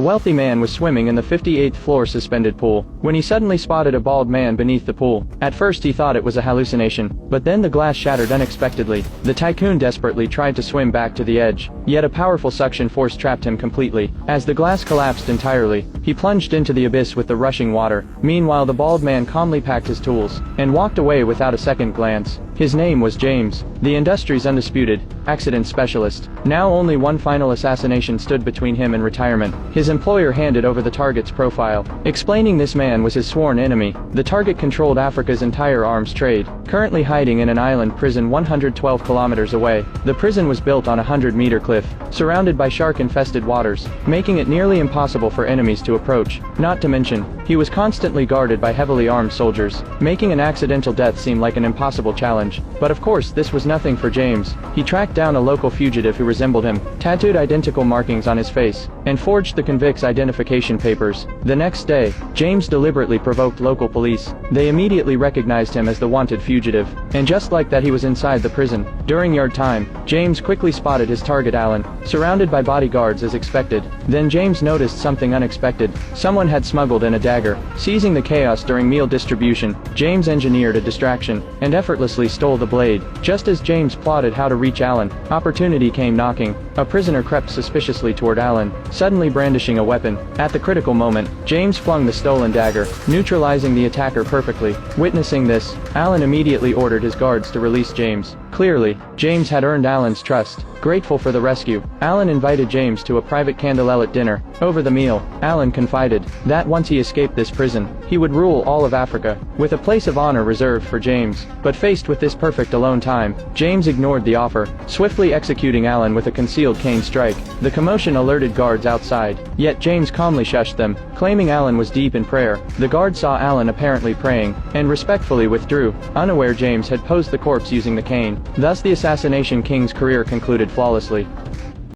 A wealthy man was swimming in the 58th floor suspended pool, when he suddenly spotted a bald man beneath the pool. At first he thought it was a hallucination, but then the glass shattered unexpectedly. The tycoon desperately tried to swim back to the edge, yet a powerful suction force trapped him completely. As the glass collapsed entirely, he plunged into the abyss with the rushing water. Meanwhile, the bald man calmly packed his tools, and walked away without a second glance. His name was James, the industry's undisputed accident specialist. Now only one final assassination stood between him and retirement. His employer handed over the target's profile, explaining this man was his sworn enemy. The target controlled Africa's entire arms trade, currently hiding in an island prison 112 kilometers away. The prison was built on a 100-meter cliff, surrounded by shark-infested waters, making it nearly impossible for enemies to approach. Not to mention, he was constantly guarded by heavily armed soldiers, making an accidental death seem like an impossible challenge. But of course this was nothing for James. He tracked down a local fugitive who resembled him, tattooed identical markings on his face, and forged the convict's identification papers. The next day, James deliberately provoked local police. They immediately recognized him as the wanted fugitive, and just like that he was inside the prison. During yard time, James quickly spotted his target Alan, surrounded by bodyguards as expected. Then James noticed something unexpected. Someone had smuggled in a dagger. Seizing the chaos during meal distribution, James engineered a distraction, and effortlessly stole the blade. Just as James plotted how to reach Alan, opportunity came knocking. A prisoner crept suspiciously toward Alan, suddenly brandishing a weapon. At the critical moment, James flung the stolen dagger, neutralizing the attacker perfectly. Witnessing this, Alan immediately ordered his guards to release James. Clearly, James had earned Alan's trust. Grateful for the rescue, Alan invited James to a private candlelit dinner. Over the meal, Alan confided that once he escaped this prison, he would rule all of Africa, with a place of honor reserved for James. But faced with this perfect alone time, James ignored the offer, swiftly executing Alan with a concealed cane strike. The commotion alerted guards outside, yet James calmly shushed them, claiming Alan was deep in prayer. The guards saw Alan apparently praying, and respectfully withdrew, unaware James had posed the corpse using the cane. Thus the assassination king's career concluded flawlessly.